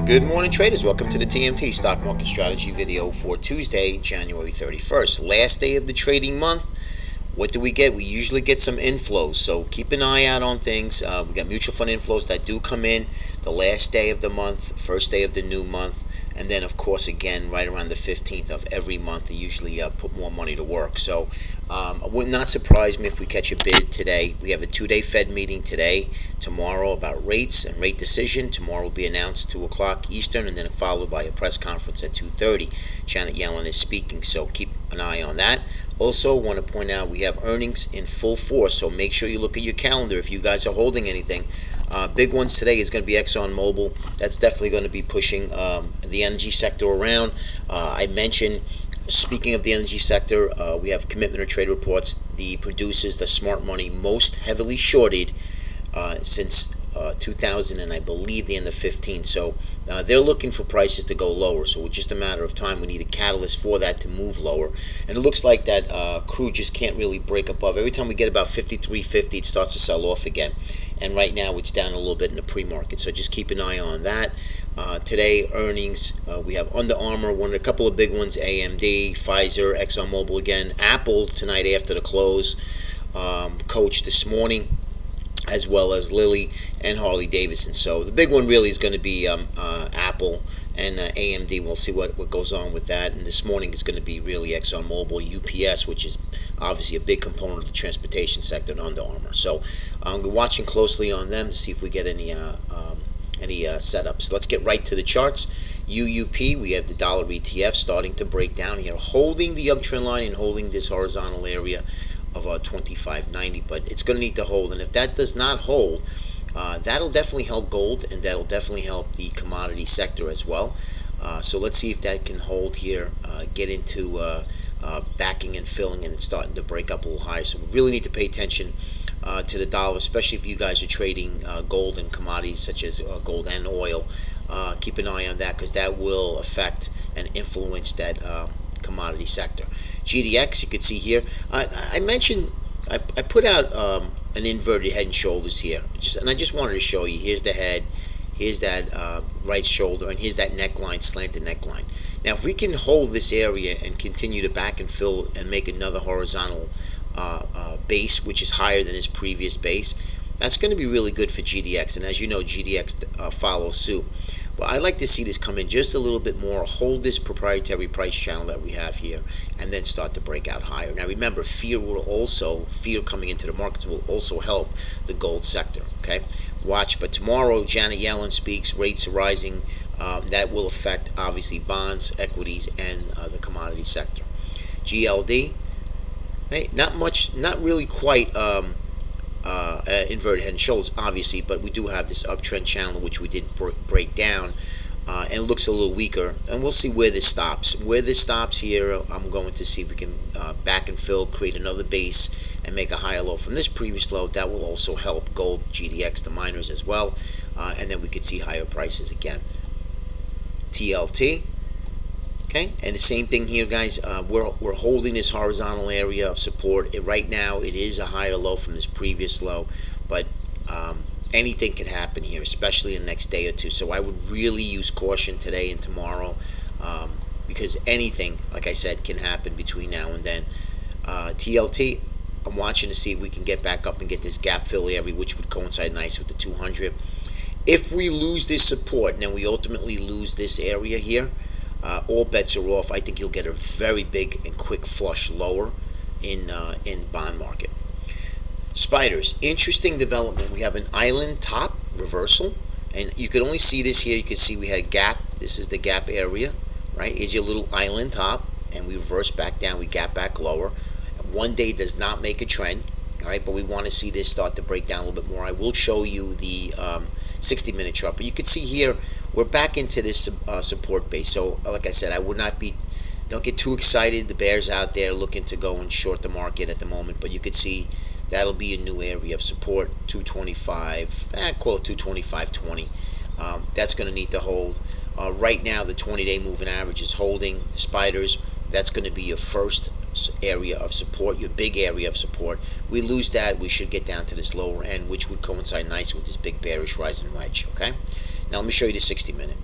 Good morning, traders. Welcome to the TMT Stock Market Strategy video for Tuesday, January 31st. Last day of the trading month. What do we get? We usually get some inflows, so keep an eye out on things. We got mutual fund inflows that do come in the last day of the month, first day of the new month, and then, of course, again, right around the 15th of every month, they usually put more money to work. So it would not surprise me if we catch a bid today. We have a two-day Fed meeting today, tomorrow about rates and rate decision. Tomorrow will be announced 2 o'clock Eastern, and then followed by a press conference at 2:30. Janet Yellen is speaking, so keep an eye on that. Also, want to point out we have earnings in full force, so make sure you look at your calendar if you guys are holding anything. Big ones today is going to be ExxonMobil. That's definitely going to be pushing the energy sector around. I mentioned, speaking of the energy sector, we have commitment or trade reports. The producers, the smart money, most heavily shorted since 2000 and I believe the end of 15. So they're looking for prices to go lower. So it's just a matter of time. We need a catalyst for that to move lower. And it looks like that crude just can't really break above. Every time we get about 53.50, it starts to sell off again. And right now it's down a little bit in the pre-market. So just keep an eye on that. Today, earnings, we have Under Armour, a couple of big ones, AMD, Pfizer, ExxonMobil again, Apple tonight after the close, Coach this morning, as well as Lilly and Harley Davidson. So the big one really is going to be Apple and AMD. We'll see what goes on with that. And this morning is going to be really ExxonMobil, UPS, which is obviously a big component of the transportation sector, and Under Armour. So we're watching closely on them to see if we get any setups. Let's get right to the charts. UUP, we have the dollar ETF starting to break down here, holding the uptrend line and holding this horizontal area of 25.90, but it's going to need to hold. And if that does not hold, that'll definitely help gold, and that'll definitely help the commodity sector as well. So let's see if that can hold here, get into backing and filling, and it's starting to break up a little higher. So we really need to pay attention to the dollar, especially if you guys are trading gold and commodities such as gold and oil. Keep an eye on that, because that will affect and influence that commodity sector. GDX, you can see here. I mentioned I put out an inverted head and shoulders here, and I just wanted to show you. Here's the head, here's that right shoulder, and here's that neckline, slanted neckline. Now, if we can hold this area and continue to back and fill and make another horizontal base, which is higher than its previous base, that's going to be really good for GDX. And as you know, GDX follows suit. Well, I like to see this come in just a little bit more, hold this proprietary price channel that we have here, and then start to break out higher. Now remember, fear coming into the markets will also help the gold sector, okay? Watch, but tomorrow Janet Yellen speaks, rates are rising. That will affect, obviously, bonds, equities, and the commodity sector. GLD, right? Not really quite inverted head and shoulders, obviously, but we do have this uptrend channel, which we did break down, and it looks a little weaker, and we'll see where this stops. Where this stops here, I'm going to see if we can back and fill, create another base, and make a higher low from this previous low. That will also help gold, GDX, the miners as well, and then we could see higher prices again. TLT. Okay, and the same thing here, guys. We're holding this horizontal area of support. Right now, it is a higher low from this previous low, but anything can happen here, especially in the next day or two. So I would really use caution today and tomorrow, because anything, like I said, can happen between now and then. TLT, I'm watching to see if we can get back up and get this gap fill area, which would coincide nice with the 200. If we lose this support, and then we ultimately lose this area here, all bets are off. I think you'll get a very big and quick flush lower in bond market. Spiders, interesting development. We have an island top reversal, and you could only see this here. You can see we had a gap. This is the gap area, right? Is your little island top, and we reverse back down. We gap back lower. One day does not make a trend, all right? But we want to see this start to break down a little bit more. I will show you the 60-minute chart, but you can see here we're back into this support base. So like I said, don't get too excited. The bears out there looking to go and short the market at the moment, but you could see that'll be a new area of support, 225, call it 225.20. That's going to need to hold. Right now, the 20-day moving average is holding. The spiders, that's going to be your first area of support, your big area of support. We lose that, we should get down to this lower end, which would coincide nicely with this big bearish rising wedge. Okay, now let me show you the 60-minute.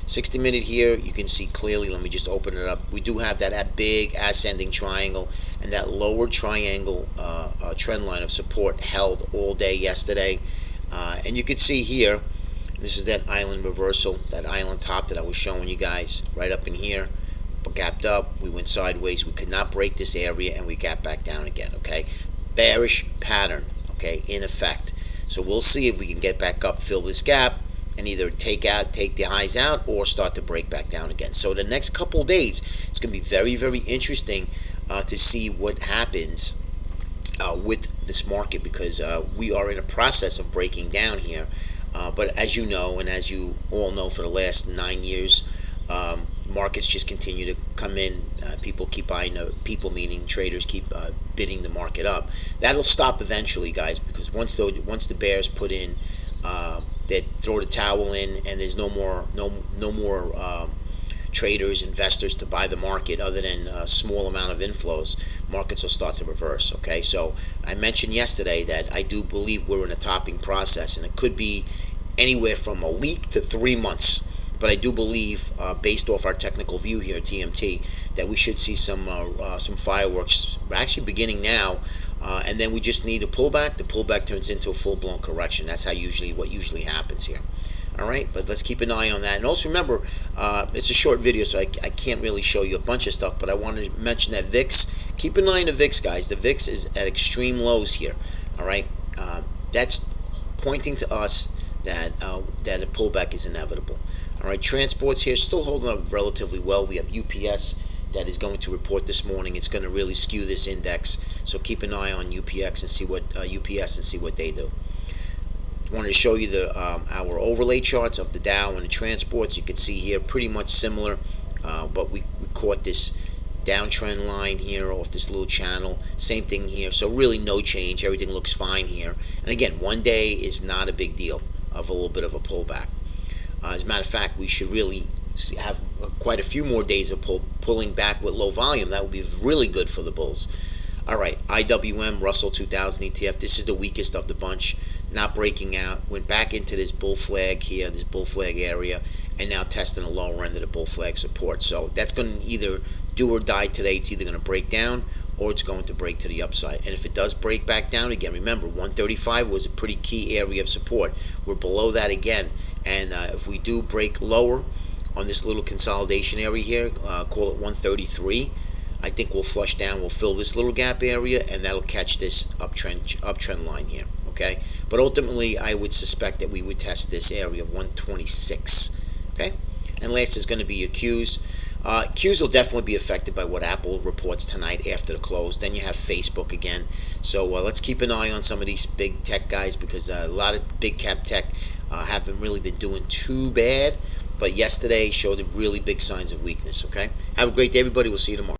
60-minute here, you can see clearly. Let me just open it up. We do have that big ascending triangle, and that lower triangle trend line of support held all day yesterday. And you can see here, this is that island reversal, that island top that I was showing you guys right up in here. Gapped up, we went sideways, we could not break this area, and we gapped back down again. Okay, bearish pattern, okay, in effect. So we'll see if we can get back up, fill this gap, and either take the highs out, or start to break back down again. So the next couple days, it's going to be very, very interesting to see what happens with this market, because we are in a process of breaking down here. But as you know, and as you all know, for the last 9 years, markets just continue to come in. People keep buying, people meaning traders keep bidding the market up. That'll stop eventually, guys, because once the bears put in, they throw the towel in, and there's no more traders, investors to buy the market other than a small amount of inflows, markets will start to reverse. Okay, so I mentioned yesterday that I do believe we're in a topping process, and it could be anywhere from a week to 3 months. But I do believe, based off our technical view here at TMT, that we should see some fireworks actually beginning now, and then we just need a pullback. The pullback turns into a full-blown correction. That's what usually happens here. All right, but let's keep an eye on that. And also remember, it's a short video, so I can't really show you a bunch of stuff, but I wanted to mention that VIX. Keep an eye on the VIX, guys. The VIX is at extreme lows here. All right, that's pointing to us that a pullback is inevitable. All right, transports here still holding up relatively well. We have UPS that is going to report this morning. It's going to really skew this index, so keep an eye on UPS and see what they do. Wanted to show you our overlay charts of the Dow and the transports. You can see here pretty much similar, but we caught this downtrend line here off this little channel. Same thing here, so really no change. Everything looks fine here. And again, one day is not a big deal of a little bit of a pullback. As a matter of fact, we should really have quite a few more days of pulling back with low volume. That would be really good for the bulls. All right, IWM, Russell 2000 ETF. This is the weakest of the bunch. Not breaking out. Went back into this bull flag here, this bull flag area, and now testing the lower end of the bull flag support. So that's going to either do or die today. It's either going to break down, or it's going to break to the upside. And if it does break back down again, remember, 135 was a pretty key area of support. We're below that again. And if we do break lower on this little consolidation area here, call it 133, I think we'll flush down. We'll fill this little gap area, and that'll catch this uptrend line here. Okay, but ultimately, I would suspect that we would test this area of 126. Okay, and last is going to be your Qs. Qs will definitely be affected by what Apple reports tonight after the close. Then you have Facebook again. So let's keep an eye on some of these big tech guys, because a lot of big cap tech haven't really been doing too bad. But yesterday showed really big signs of weakness. Okay, have a great day, everybody. We'll see you tomorrow.